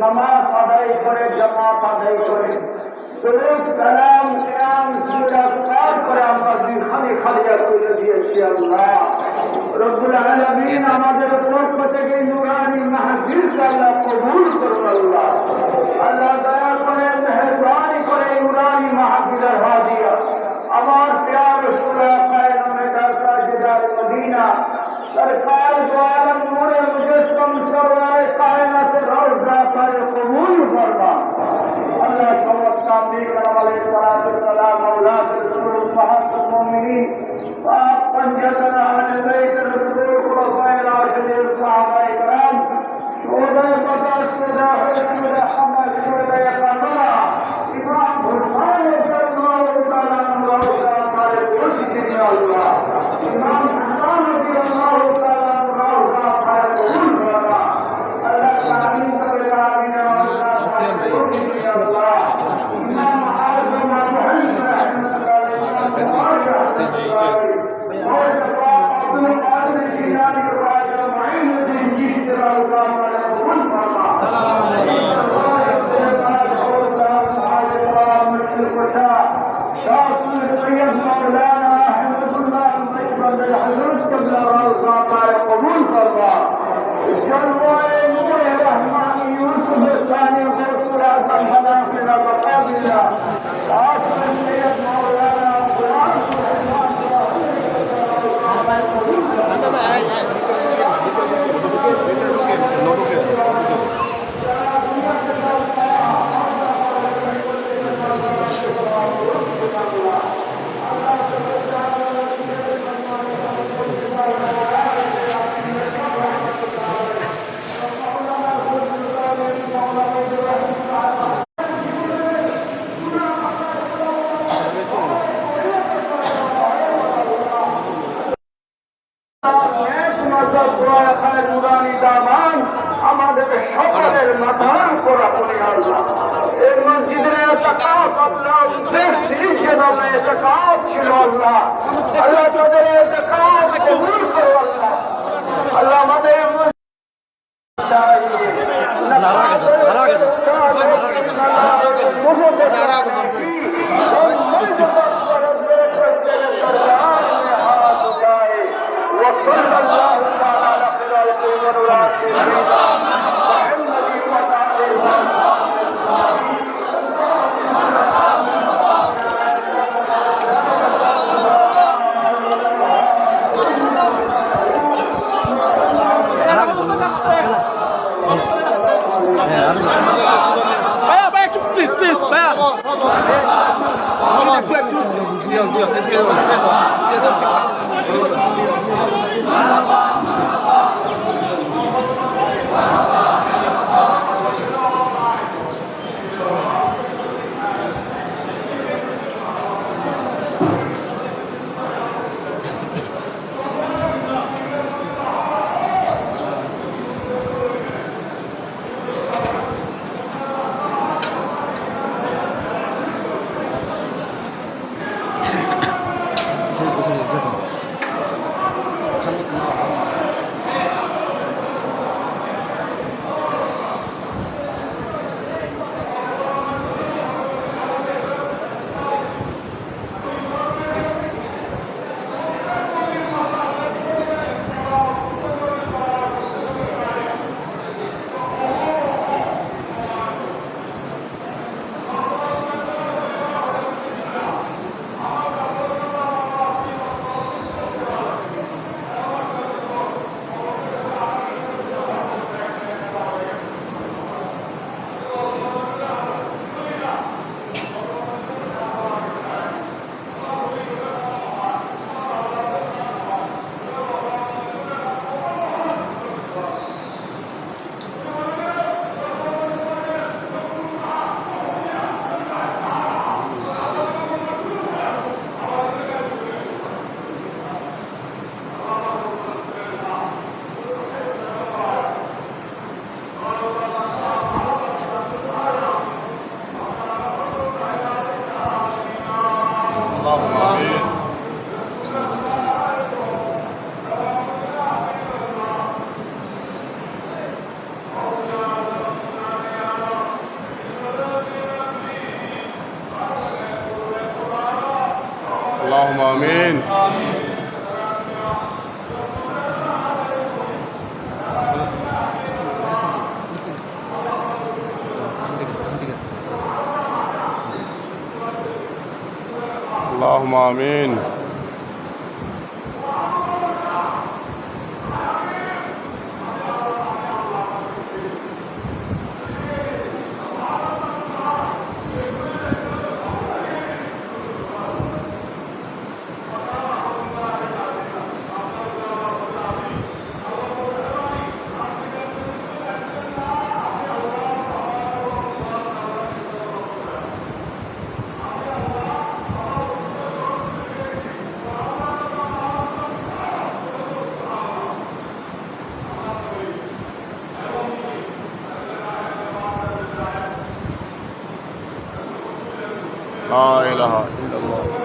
নামাজ আদায় করে জামাত আদায় করে দরুদ সালাম কিয়াম সিরাত পাঠ করে আমরা খালি খালিয়া করে দিয়েছি আল্লাহ রব্বুল আলামিন আমাদের পক্ষ থেকে নূরানি মাহফিলকে আল্লাহ কবুল করুন আল্লাহ আল্লাহ দয়া করে মেহেরবানি করে নূরানি মাহফিলের হাদিয়া আমার প্यार रसूल कायनात ताजदार मदीना सरकार दो आलम नूर मुजस्सम सरवार कायनात रोजा पर कबूल फरमा अल्लाह समस्त नेक वाले सलात सलाम औलाद रसूल मुहम्मद मोमिनीन पाक पंजतन अहले बैत रसूल खुलफाए राशिदीन सहाबाए किराम शोदा बता शोदा हुजूर अहमद शोदा कमरा इमाम हुसैन रज़ियल्लाहु तआला Allah Imam Hasan radhiyallahu ta'ala anhu ka qabul farma Allah ta'ala sabirina Allah Imam Hazim Muhammad قبول فرما جلوه نور رحمانی یوسف ثانی غرصلہ سلحنا فینا بقابلہ آخر سید مولانا قرآن আমাদের সকলের মাথার করা করে আল্লাহ এই মসজিদের ইতিকাফ আল্লাহ দেশ সিরিজে নামে ইতিকাফ ছিল আল্লাহ আল্লাহ তাদের ইতিকাফ কবুল করো আল্লাহ আল্লাহ আমাদের这个 اللهم آمين اللهم آمين لا إله إلا الله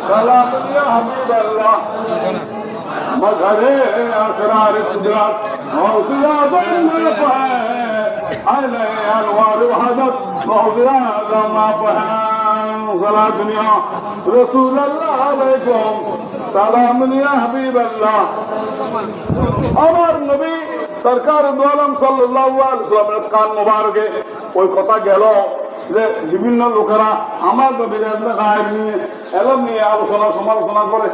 سلام يا حبيب الله مظهر اسرار قدرت موضوع بين الفهم علي انوار وحدث موضوع ما فهم صلاة يا رسول الله عليكم سلام يا حبيب الله আমার নবী সরকার দোয়ালাম সাল্লাল্লাহু আলাইহি ওয়াসাল্লামের কান মোবারকে ওই কথা গেল যে বিভিন্ন লোকেরা আমার নবীর গায়েব নিয়ে এলম নিয়ে আলোচনা সমালোচনা করে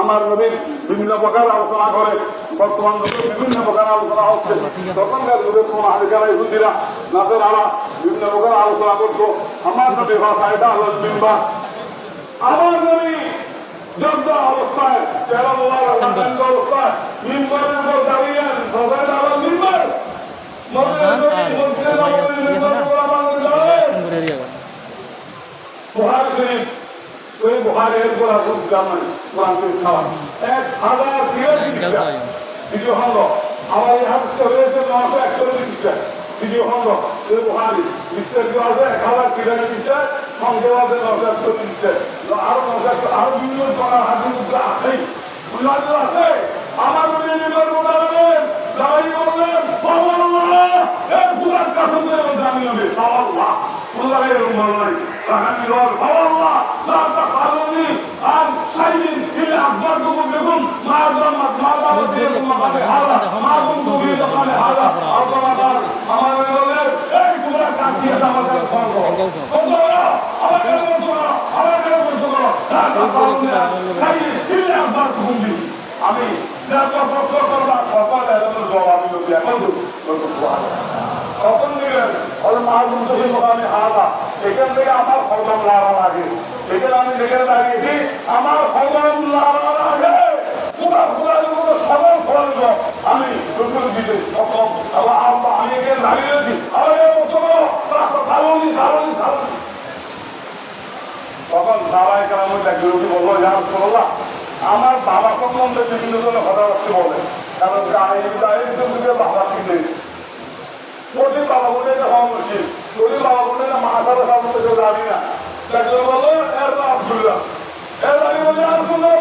আমার নবীর বিভিন্ন প্রকার আলোচনা করে বর্তমান যুগে বিভিন্ন প্রকার আলোচনা হচ্ছে তখনকার যুগে কোন আধিকারা ইহুদিরা নাসেরারা বিভিন্ন প্রকার আলোচনা করতো আমার নবীর ভাষা এটা হল মিম্বা আমার নবী জব্দ অবস্থায় অবস্থায় মিম্বারের উপর দাঁড়িয়ে মিম্বার বুহারি শরীফ ওই বুহারের গোড়া জামান কোরআন শরীফ খাওয়া 1000 দ্বিতীয় খন্ড আমার এই হাত রয়েছে 941 পৃষ্ঠা দ্বিতীয় খন্ড ওই বুহারি বিস্তারিত আছে 1000 পৃষ্ঠা সংখ্যা আছে 940 পৃষ্ঠা আরো বিভিন্ন করা হাদিস আছে উল্লাস আছে আমার নবীর মোতাবেক দাঁড়িয়ে বললেন আল্লাহ এই পুরার কাছে আমি নবী আল্লাহ আল্লাহ এর মনে রাখানি রব আল্লাহ লা তাখালুনি আন শাইইন ইল্লা আকবারকুম বিকুম মা দামাত মা দামাতিকুম মাকালে হাদা মা কুনতু বি মাকালে হাদা আল্লাহ আমার বলেন এই পুরার কাছে আমাদের সঙ্গ বন্ধুরা আমাদের বন্ধুরা আমাদের বন্ধুরা লা তাখালুনি শাইইন ইল্লা আকবারকুম বি আমি যারা প্রশ্ন করবা সকল এর জবাব আমি দেব এখন কখন দিলেন ওর মা বন্ধু আমি হাদা এখান থেকে আমার কদম লড়া লাগে এখানে আমি যেখানে দাঁড়িয়েছি আমার কদম লড়া লাগে পুরা পুরা সবাই ফলাইব আমি দুপুর দিতে সক্ষম আমি এখানে দাঁড়িয়েছি তখন দাঁড়ায় কেন আমি বিরোধী বলবো যার করলা আমার বাবা সম্বন্ধে বিভিন্ন জনের কথাবার্তা বলে কারণ বাবা কিনে প্রতি বাবা বলে হওয়া উচিত প্রতি বাবা বলে মাথার সামনে কেউ দাঁড়ি না একজন বললো এর আব্দুল্লাহ এর দাঁড়িয়ে বলে আব্দুল্লাহ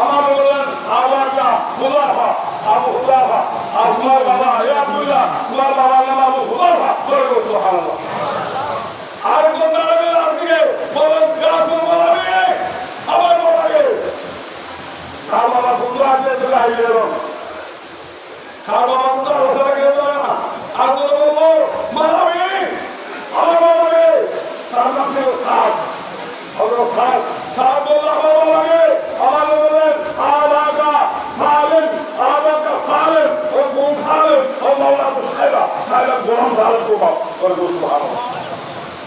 আমার বললেন আবারটা হুদাফা আবু হুদাফা আর তোমার বাবা এ আব্দুল্লাহ তোমার বাবার নাম আবু হুদাফা সুবহানাল্লাহ আরেকজন দাঁড়াবে আর দিকে বলেন আমার বাবাকে প্রভাব করে সুবহানাল্লাহ।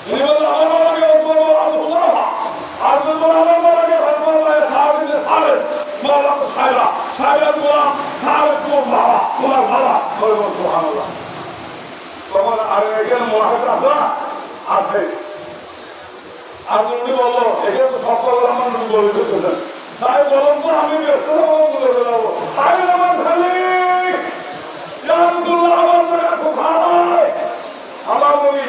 তিনি বললেন আমার বাবাকে আব্দুল্লাহ আর তোমার আমার বাবাকে আল্লাহ সাহাবীদের সারে মাওলা সাইরা সাইরা গোলাম সারে তোমার বাবা করে সুবহানাল্লাহ। তখন আর এখানে মুনাফিক আছে না আছে আর উনি বললো এখানে তো সব কথা আমার বলে দিতেছেন তাই বলুন তো আমি ব্যস্ত বলে দেবো তাই আমার খালি আমার নবী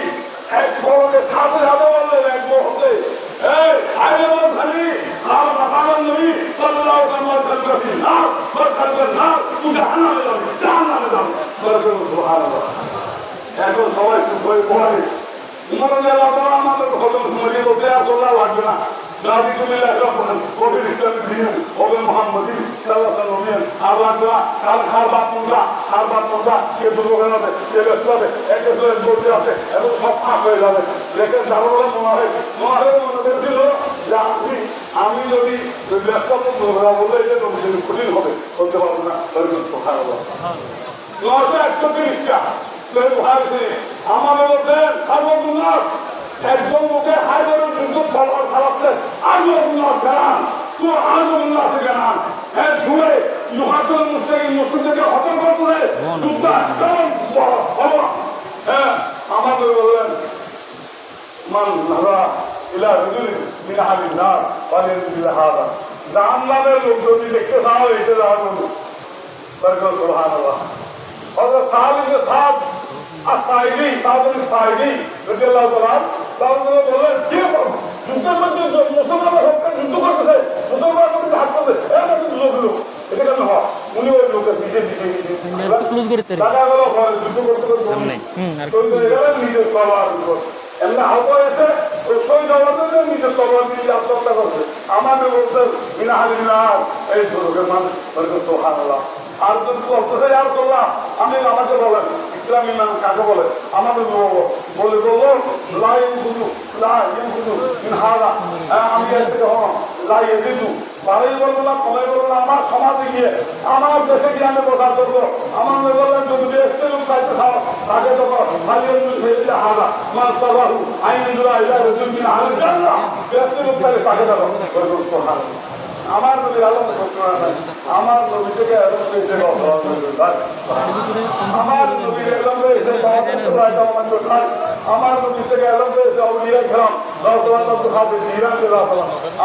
এক বড়কে সাথে সাথে বললেন এক মুহূর্তে খালি আমার নবী সাল্লাল্লাহু আলাইহি ওয়াসাল্লাম না তুই জাহান্নামে যাবি সুবহানাল্লাহ। এখন সবাই চুপ হয়ে পড়ে আমাদের হজম মরিয়ে বলতে আর তোলা লাগবে না দাবি তুমি কবির ইসলামী দিন হবে মোহাম্মদ আর লাগবে না কাল খার বাদ মন্দা কে দুর্ঘটনা হবে কে ব্যস্ত হবে একে বলতে আছে এখন সব ফাঁক হয়ে যাবে রেখে যাবো বলে মনে করেছিল যে আমি যদি ব্যস্ত বললে এটা কঠিন হবে বলতে পারবো না 931টা আমাদের মধ্যে একজন লোকে হায়দারের যুদ্ধ চালাচ্ছে জানান তো আজমুল্লাহ জানান হ্যাঁ ছুড়ে মুহাদ্দিস মুসলিমদেরকে হত্যা করে হ্যাঁ আমাদের বললেন মান নারা ইলা রজুল মিন আহলিন নার ফালিয়াদিল হাদা জাহান্নামের লোক যদি দেখতে চাও এটা জাহান্নাম বরকত সুবহানাল্লাহ। হযরত সাহাবী সাহাব আসাইদি সাহাবী সাইদি রাদিয়াল্লাহু তাআলা তারা বললেন কি যুদ্ধের মধ্যে মুসলমানরা যুদ্ধ করতেছে মুসলমানরা হাত করবে এমন লোক এটা কেন হয় উনি ওই লোকের নিজে ক্লোজ করতে টাকা গেল যুদ্ধ করতে নিজের তলোয়ার এমনি হালকা হয়েছে ওই শহীদ হওয়ার নিজের তলোয়ার দিয়ে আত্মহত্যা করছে আমাদের বলছেন বিনা হালিনার এই লোকের মানুষ সুবহানাল্লাহ। আর যদি বলতেছে আর করলাম আমি আমাকে বলেন ইসলামী মান কাকে বলে আমাদের বলে বললো আমি লাইয়ে দিদু বাড়াই বলবো না কমাই বলবো না আমার সমাজে গিয়ে আমার দেশে গিয়ে আমি প্রচার করবো আমার বললেন যদি দেশকে লোক চাইতে খাও তাকে তো হারা মান সবাহু আইন দেশকে লোক চাইলে তাকে দেবো আমার নবীর আলম আমার নবী থেকে আমার নবীর আলম রয়েছে আমার নবী থেকে আলম রয়েছে আউলিয়া کرام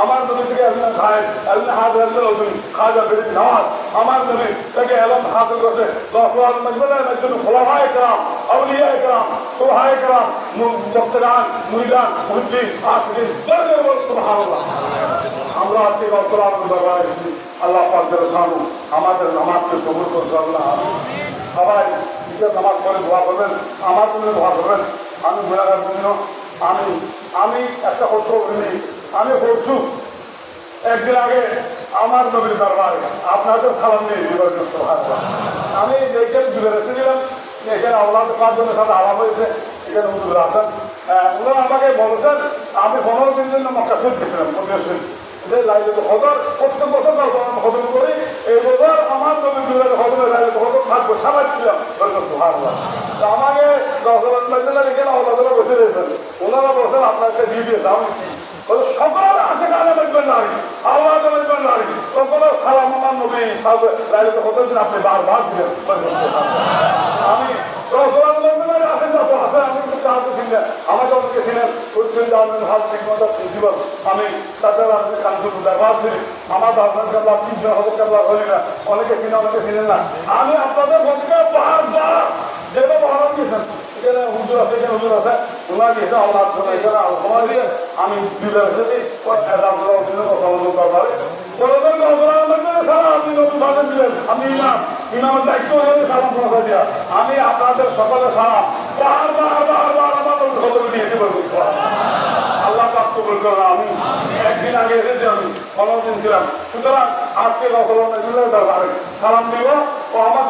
আমার নবী থেকে খাজা বেরিদ নওয়াজ আমার নবী থেকে আলম হাসিল করছে একজন খোলাফায়ে کرام আউলিয়া کرام সুবহায়ে کرام মুফতিরান মুরিদান মুহিদ্দিন আশিকিন সুবহানাল্লাহ। আমরা আজকে আল্লাহ পাকের সামনে আমাদের নামাজকে কবুল করতে আল্লাহ সবাই নিজের নামাজ করে দোয়া করবেন আমার জন্য দোয়া করবেন আমি গুণাগার জন্য আমি একটা কষ্ট করিনি আমি করছু একদিন আগে আমার নবীর দরবারে আপনাদের সালাম নিয়ে আমি যেখানে জুড়ে রেখেছিলাম এখানে আল্লাহ পাঁচজনের সাথে আলাপ হয়েছে এখানে হুজুর আছেন ওনারা আমাকে বলেছেন আমি 15 দিন জন্য মক্কা শুনতেছিলাম প্রত্যেক বছর হজম করি এই বছর আমার নবী হজমের হজম থাকবো সামাচ্ছিলাম আমাকে এখানে আল্লাহ বসে রয়েছেন ওনারা বসেন আপনাকে দিয়ে দিয়েছে আমি সকল আসে কালে দেখবেন নারী আল্লাহ দেখবেন নারী সকল সালাম আমার নবী হতেছেন আপনি বারবার দিলেন আমি আমাকে অনেকে ছিলেন প্রিন্সিপাল আমি তাদের ব্যবহার ছিলি আমার দাদা কাবলা 3 জন হবে কাবলা হলি না অনেকে ছিলেন না আমি আপনাদের বলতে বারবার যেভাবে অর্ডার দিয়েছেন এখানে হুজুর আছে এখানে হুজুর আছে ওনার দিয়ে আল্লাহ এখানে সময় দিয়ে আমি বিলে এসেছি আমি আপনাদের সকলে সালাম আল্লাহ প্রাপ্ত করলাম আমি একদিন আগে এসেছি আমি 15 দিন ছিলাম সুতরাং আজকে সালাম দিব ও আমার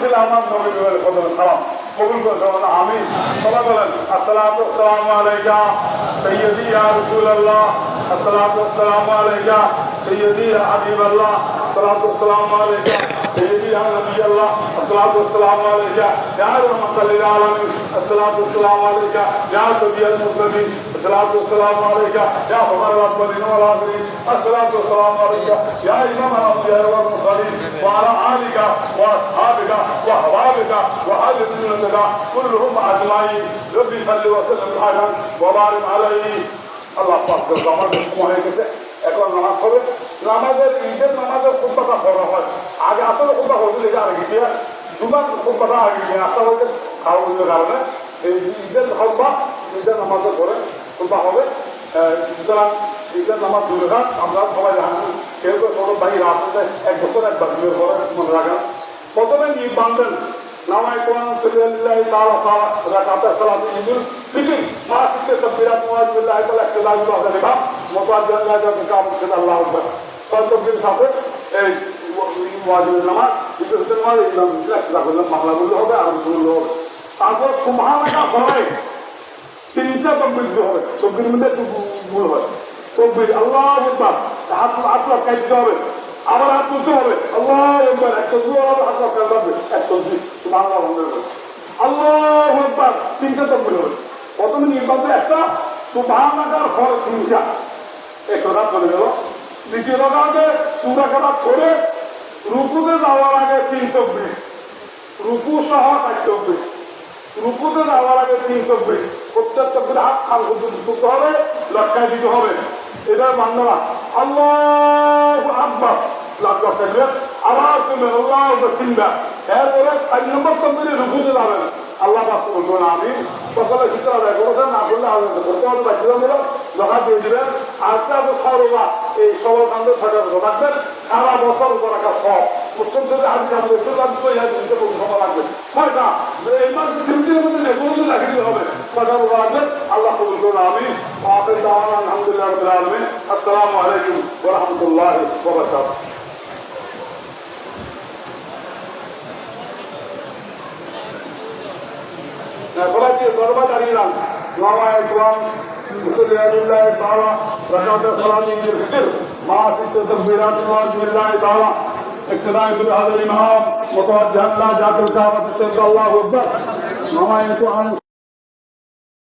ছিল আমার নবীর সালাম কবুল করতে আমি সবাই বলেন আসসালামু আলাইকা সাইয়্যিদি ইয়া রাসূলুল্লাহ আসসালামু আলাইকা সাইয়্যিদি ইয়া হাবিবাল্লাহ আসসালামু আলাইকা سيدي يا نبي الله الصلاة والسلام عليك يا رحمة للعالمين الصلاة والسلام عليك يا سيدي المرسلين الصلاة والسلام عليك يا فخر الأكبرين والآخرين الصلاة والسلام عليك يا إمام الأنبياء والمرسلين وعلى آلك وأصحابك وأحبابك وأهل سنتك كلهم أجمعين ربي صل وسلم على وبارك عليه আল্লাহ পাক আমাদের সময় হয়ে গেছে এখন নামাজ হবে নামাজের ঈদের নামাজের খুতবাটা পড়া হয় আগে আসলে খুতবা হয়েছিল এটা আগে গিয়ে জুমার খুতবাটা আগে গিয়ে আসা হয়েছে কারণের কারণে এই ঈদের খুতবা ঈদের নামাজের পরে খুতবা হবে সুতরাং ঈদের নামাজ দূরে থাক আমরা সবাই জানেন কেউ কেউ ছোট ভাই রাস্তাতে এক বছর একবার দূরে করে মনে রাখেন প্রথমে নিয়ে বাঁধবেন نويت أن أصلي لله تعالى ركعة صلاة عيد الفطر مع ست تكبيرات وأعوذ بالله من الاختلاف بعد الإمام متوجها إلى جهة كعبة الله أكبر فالتكبير সাথে এই ওয়াজিবের নামাজ ঈদের নামাজ ইমাম একটা করলে মামলা বললে হবে আর বললে হবে তারপর সুবহানাল্লাহ পড়ে তিনটা তাকবীর হবে তাকবীর মধ্যে ভুল হয় তাকবীর আল্লাহু আকবার হাত কাটতে হবে আবার হাত তুলতে হবে আল্লাহু আকবার একটা জোর হবে হাত কাটতে হবে একটা জি সুবহানাল্লাহ বলতে আল্লাহু আকবার তিনটা তাকবীর হবে প্রথমে নির্বাচনে একটা সুবহানাল্লাহর পরে তিনটা এক রাত বলে গেল দ্বিতীয় রাতে সূরা কারাত করে রুকুতে যাওয়ার আগে তিন তাকবীর রুকু সহ চার তাকবীর রুকুতে যাওয়ার আগে তিন তাকবীর প্রত্যেক তাকবীর হাত খাল করতে হবে লটকায় দিতে হবে এটা বান্দা আল্লাহু আকবার লটকা থাকবে আবার তুমি আল্লাহু আকবার তিনবার এরপরে 4 নম্বর তাকবীরে রুকুতে যাবেন আল্লাহ পাক বলবেন আমিন সকালে শিক্ষা আদায় করেছেন না বললে আদায় করতে হবে বাচ্চারা মিলে জমা দিয়ে দিবেন আজকে তো সরবা এই সবল কান্দে থাকা রাখবেন সারা বছর উপর রাখা সব মুসলিম যদি আজকে আমি একটু লাগবে দিতে সময় লাগবে ছয়টা এই মাস তিন দিনের মধ্যে যেগুলো লাগিয়ে হবে ছয়টা রাখবেন আল্লাহ কবুল করুন আমিন ওয়াফির দাওয়ানা আলহামদুলিল্লাহ রাব্বিল আলামিন আসসালামু আলাইকুম ওয়া রাহমাতুল্লাহি ওয়া বারাকাতুহু সবাইকে দরবার দাঁড়িয়ে রাখ নওয়ায় কোরআন মুসলিমুল্লাহ তাআলা রাকাত সালাত ঈদুল ফিতর মা সিত্ত তাকবীরাত ওয়াজিবুল্লাহ তাআলা ইক্তদাء بهذا الامام متوجها الى جهه الكعبه الله اكبر نوائي القرآن